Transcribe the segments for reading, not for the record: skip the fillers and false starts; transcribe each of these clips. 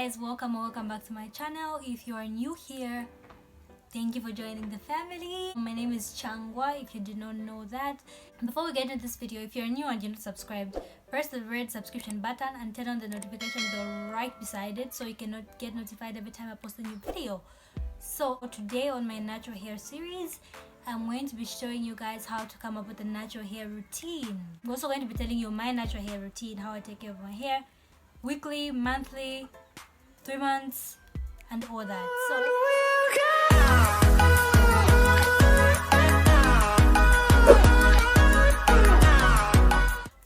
guys, welcome back to my channel. If you are new here, thank you for joining the family. My name is Changwa, if you did not know that. Before we get into this video, if you're new and you're not subscribed, press the red subscription button and turn on the notification bell right beside it so you can get notified every time I post a new video. So today on my natural hair series, I'm going to be showing you guys how to come up with a natural hair routine. I'm also going to be telling you my natural hair routine, how I take care of my hair weekly, monthly, 3 months, and all that. So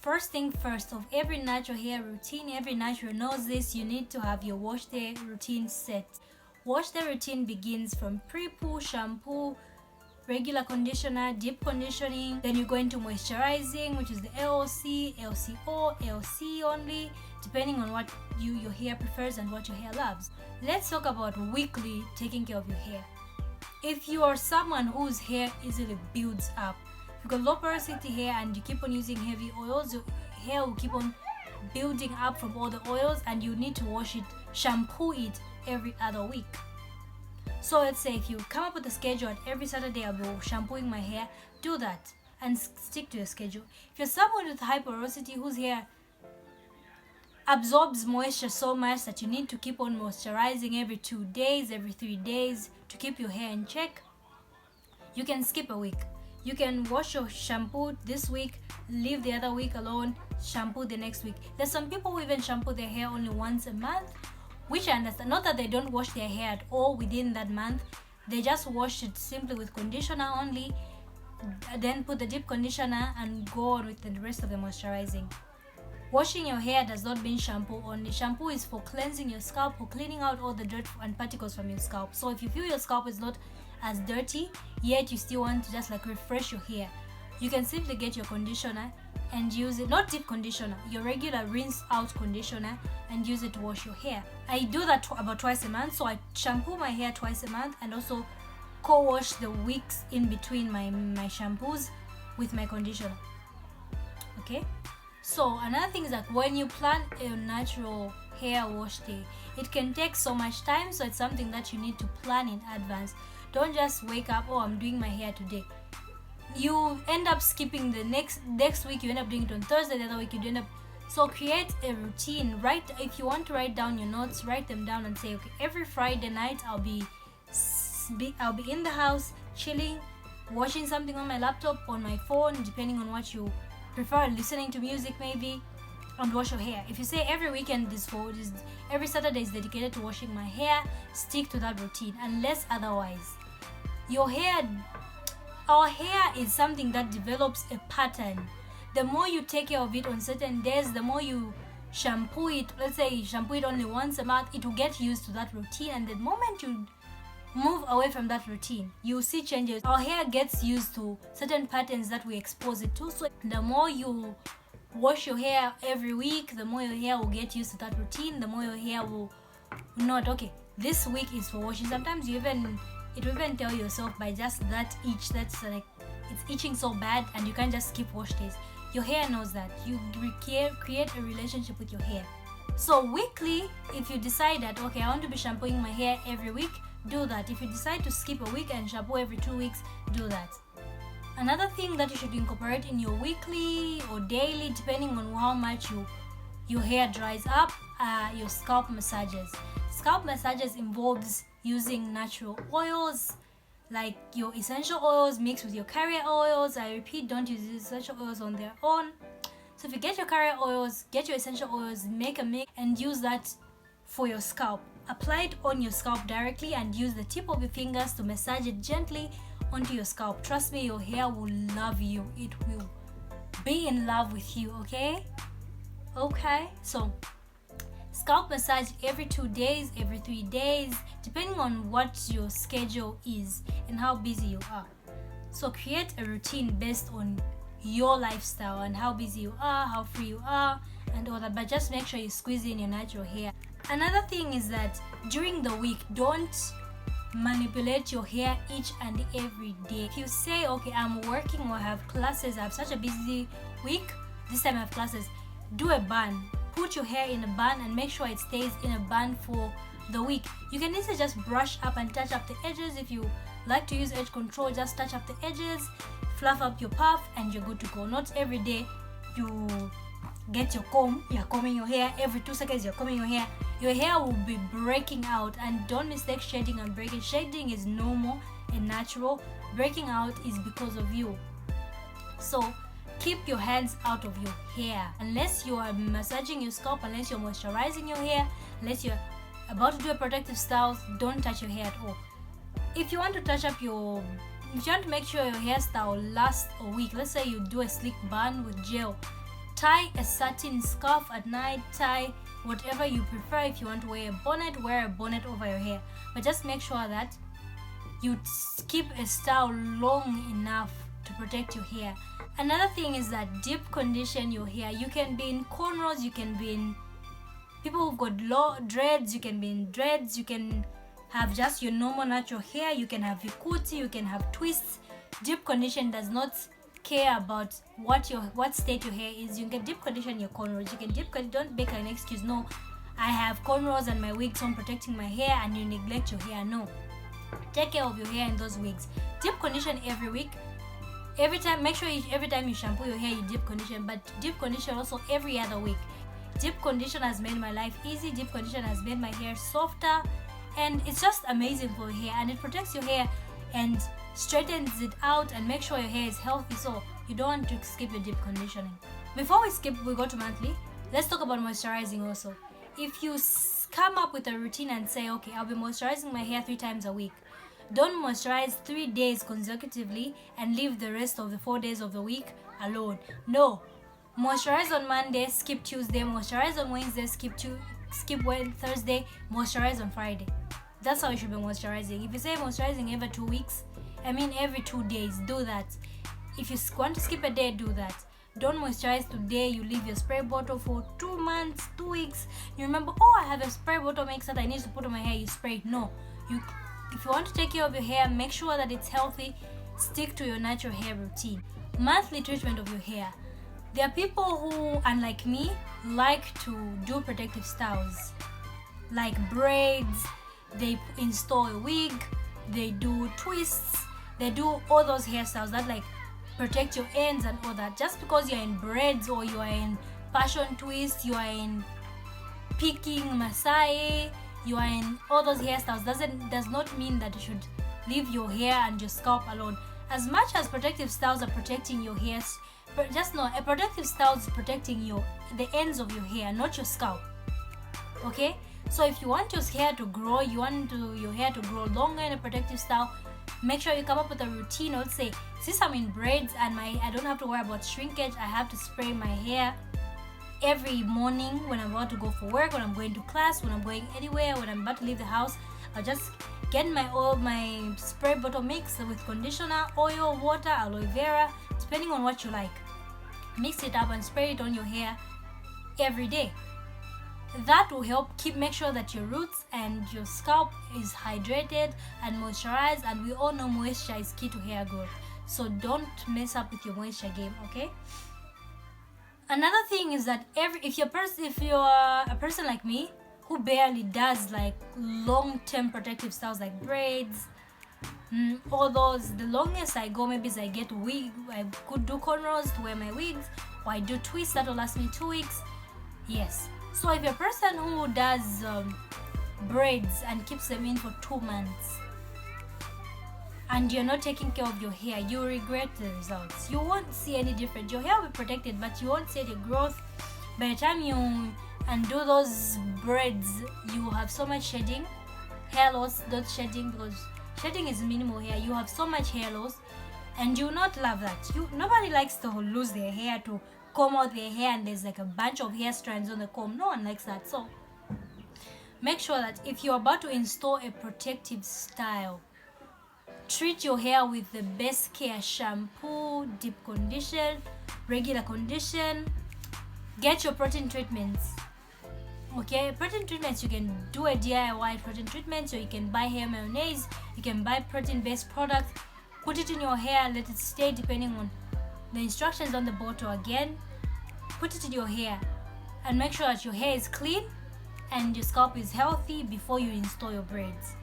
first thing first, of every natural hair routine, every natural knows this, you need to have your wash day routine set. Wash day routine begins from pre-poo, shampoo, regular conditioner, deep conditioning, then you go into moisturizing, which is the LC, LCO, LC only, depending on what your hair prefers and what your hair loves. Let's talk about weekly taking care of your hair. If you are someone whose hair easily builds up, if you've got low porosity hair and you keep on using heavy oils, your hair will keep on building up from all the oils and you need to wash it, shampoo it every other week. So let's say if you come up with a schedule and every Saturday I'll be shampooing my hair, do that and stick to your schedule. If you're someone with high porosity whose hair absorbs moisture so much that you need to keep on moisturizing every 2 days, every 3 days to keep your hair in check, you can skip a week. You can wash your shampoo this week, leave the other week alone, shampoo the next week. There's some people who even shampoo their hair only once a month, which I understand. Not that they don't wash their hair at all within that month, they just wash it simply with conditioner only, then put the deep conditioner and go on with the rest of the moisturizing. Washing your hair does not mean shampoo only. Shampoo is for cleansing your scalp, for cleaning out all the dirt and particles from your scalp. So if you feel your scalp is not as dirty, yet you still want to just like refresh your hair, you can simply get your conditioner and use it, not deep conditioner, your regular rinse out conditioner, and use it to wash your hair. I do that about twice a month, so I shampoo my hair twice a month and also co-wash the weeks in between my shampoos with my conditioner. Okay, so another thing is that when you plan a natural hair wash day, it can take so much time, so it's something that you need to plan in advance. Don't just wake up, oh, I'm doing my hair today. You end up skipping the next week, you end up doing it on Thursday, the other week you end up. So create a routine. If you want to write down your notes, write them down and say, okay, every Friday night I'll be in the house chilling, watching something on my laptop, on my phone, depending on what you prefer, listening to music maybe, and wash your hair. If you say every weekend every Saturday is dedicated to washing my hair, stick to that routine unless otherwise. Our hair is something that develops a pattern. The more you take care of it on certain days, the more you shampoo it. Let's say you shampoo it only once a month, it will get used to that routine, and the moment you move away from that routine, you will see changes. Our hair gets used to certain patterns that we expose it to, so the more you wash your hair every week, the more your hair will get used to that routine, the more your hair will not, okay, this week is for washing. Sometimes it will even tell yourself by just that itch, that's like it's itching so bad and you can't just skip wash days. Your hair knows that. You create a relationship with your hair. So weekly, if you decide that, okay, I want to be shampooing my hair every week, do that. If you decide to skip a week and shampoo every 2 weeks, do that. Another thing that you should incorporate in your weekly or daily, depending on how much your hair dries up, are your scalp massages. Scalp massages involves using natural oils, like your essential oils mixed with your carrier oils. I repeat, don't use essential oils on their own. So if you get your carrier oils, get your essential oils, make a mix and use that for your scalp. Apply it on your scalp directly and use the tip of your fingers to massage it gently onto your scalp. Trust me, your hair will love you. It will be in love with you, okay? Okay, so scalp massage every 2 days, every 3 days, depending on what your schedule is and how busy you are. So create a routine based on your lifestyle and how busy you are, how free you are, and all that, but just make sure you squeeze in your natural hair. Another thing is that during the week, don't manipulate your hair each and every day. If you say, okay, I'm working or I have classes, I have such a busy week, this time I have classes, do a bun. put your hair in a bun and make sure it stays in a bun for the week. You can easily just brush up and touch up the edges. If you like to use edge control, just touch up the edges, fluff up your puff, and you're good to go. Not every day you get your comb, you're combing your hair. Every 2 seconds you're combing your hair. Your hair will be breaking out, and don't mistake shading and breaking. Shading is normal and natural. Breaking out is because of you. So keep your hands out of your hair. Unless you are massaging your scalp, unless you're moisturizing your hair, unless you're about to do a protective style, don't touch your hair at all. If you want to touch up if you want to make sure your hairstyle lasts a week, let's say you do a slick bun with gel, tie a satin scarf at night, tie whatever you prefer. If you want to wear a bonnet over your hair, but just make sure that you keep a style long enough to protect your hair. Another thing is that deep condition your hair. You can be in cornrows, you can be in people who've got low dreads, you can be in dreads, you can have just your normal natural hair, you can have vikuti, you can have twists. Deep condition does not care about what state your hair is. You can deep condition your cornrows. You can don't make an excuse. No, I have cornrows and my wigs, so I'm protecting my hair, and you neglect your hair. No, take care of your hair in those wigs. Deep condition every week. Every time, make sure every time you shampoo your hair, you deep condition, but deep condition also every other week. Deep condition has made my life easy. Deep condition has made my hair softer, and it's just amazing for your hair, and it protects your hair and straightens it out and make sure your hair is healthy. So you don't want to skip your deep conditioning. Before we go to monthly, let's talk about moisturizing also. If you come up with a routine and say, okay, I'll be moisturizing my hair 3 times a week, don't moisturize 3 days consecutively and leave the rest of the 4 days of the week alone. No, moisturize on Monday, skip Tuesday, moisturize on Wednesday, skip Thursday, moisturize on Friday. That's how you should be moisturizing. If you say moisturizing every 2 weeks, every 2 days, do that. If you want to skip a day, do that. Don't moisturize today, you leave your spray bottle for 2 months, 2 weeks. You remember, oh, I have a spray bottle mix that I need to put on my hair, you spray it. No, if you want to take care of your hair, make sure that it's healthy. Stick to your natural hair routine. Monthly treatment of your hair. There are people who, unlike me, like to do protective styles like braids. They install a wig, they do twists, they do all those hairstyles that like protect your ends and all that. Just because you're in braids or you are in passion twist, you are in picking Maasai, you are in all those hairstyles, does not mean that you should leave your hair and your scalp alone. As much as protective styles are protecting your hair, but just know a protective style is protecting the ends of your hair, not your scalp. Okay? So if you want your hair to grow, your hair to grow longer in a protective style, make sure you come up with a routine. Let's say, since I'm in braids and I don't have to worry about shrinkage, I have to spray my hair every morning when I'm about to go for work, when I'm going to class, when I'm going anywhere, when I'm about to leave the house. I'll just get my spray bottle mix with conditioner, oil, water, aloe vera, depending on what you like. Mix it up and spray it on your hair every day. That will help make sure that your roots and your scalp is hydrated and moisturized, and we all know moisture is key to hair growth. So don't mess up with your moisture game, okay? Another thing is that if you're a person like me who barely does like long-term protective styles like braids, all those, the longest I go maybe is I get wig. I could do cornrows to wear my wigs, or I do twists that will last me 2 weeks. Yes. So if you're a person who does braids and keeps them in for 2 months and you're not taking care of your hair, you regret the results. You won't see any difference. Your hair will be protected, but you won't see the growth. By the time you undo those braids, you have so much shedding, hair loss, not shedding, because shedding is minimal hair. You have so much hair loss, and you will not love that. Nobody likes to lose their hair, to comb out their hair and there's like a bunch of hair strands on the comb. No one likes that. So make sure that if you're about to install a protective style, treat your hair with the best care: shampoo, deep condition, regular condition. Get your protein treatments. Okay, protein treatments, you can do a DIY protein treatment, so you can buy hair mayonnaise, you can buy protein-based products, put it in your hair, let it stay depending on the instructions on the bottle. Again, put it in your hair, and make sure that your hair is clean and your scalp is healthy before you install your braids.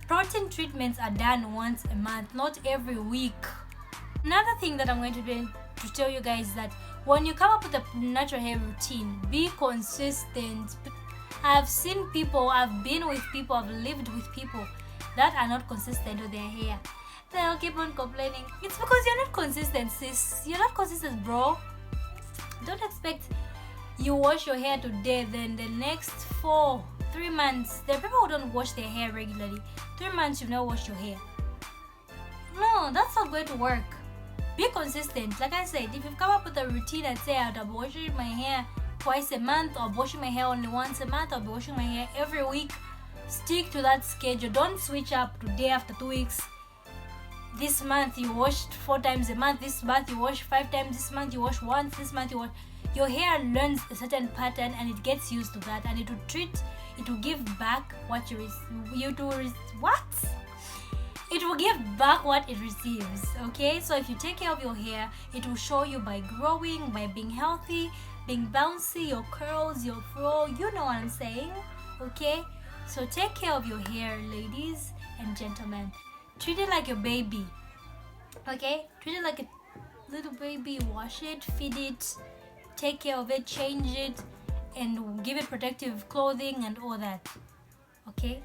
Protein treatments are done once a month, not every week. Another thing that I'm going to tell you guys is that when you come up with a natural hair routine, be consistent. I've seen people, I've been with people, I've lived with people that are not consistent with their hair. They'll keep on complaining. It's because you're not consistent, sis. You're not consistent, bro. Don't expect you wash your hair today, then the next 3 months. There are people who don't wash their hair regularly. 3 months you've never washed your hair. No, that's not going to work. Be consistent. Like I said, if you've come up with a routine and say I'll be washing my hair twice a month, or washing my hair only once a month, I'll be washing my hair every week, stick to that schedule. Don't switch up today after 2 weeks. This month you washed 4 times a month, this month you wash 5 times, this month you wash once, this month you wash. Your hair learns a certain pattern and it gets used to that, and it will give back what it will give back what it receives. Okay, so if you take care of your hair, it will show you by growing, by being healthy, being bouncy, your curls, your fro, you know what I'm saying. Okay, so take care of your hair, ladies and gentlemen. Treat it like your baby. Okay, treat it like a little baby. Wash it, feed it, take care of it, change it, and give it protective clothing and all that. Okay,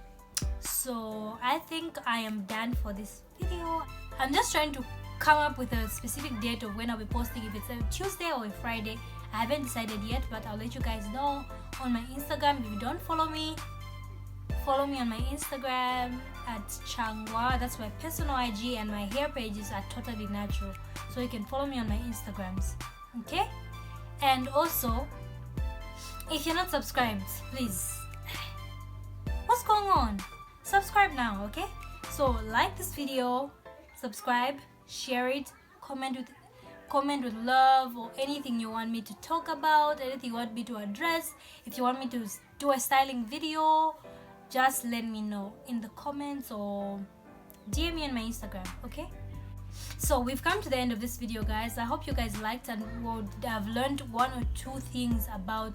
so I think I am done for this video. I'm just trying to come up with a specific date of when I'll be posting, if it's a Tuesday or a Friday. I haven't decided yet, but I'll let you guys know on my Instagram. If you don't follow me on my Instagram at Changwa. That's my personal IG, and my hair pages are totally natural, so you can follow me on my Instagrams. Okay, and also if you're not subscribed, please, what's going on? Subscribe now. Okay, so like this video, subscribe, share it, comment with love, or anything you want me to talk about, anything you want me to address. If you want me to do a styling video, just let me know in the comments or DM me on my Instagram. Okay, so we've come to the end of this video, guys. I hope you guys liked and would have learned 1 or 2 things about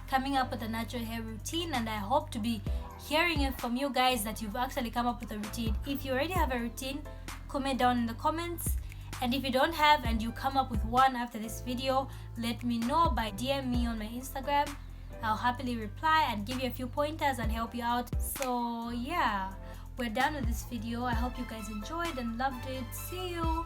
coming up with a natural hair routine, and I hope to be hearing it from you guys that you've actually come up with a routine. If you already have a routine, comment down in the comments, and if you don't have and you come up with one after this video, let me know by DM me on my Instagram. I'll happily reply and give you a few pointers and help you out. So yeah, we're done with this video. I hope you guys enjoyed and loved it. See you.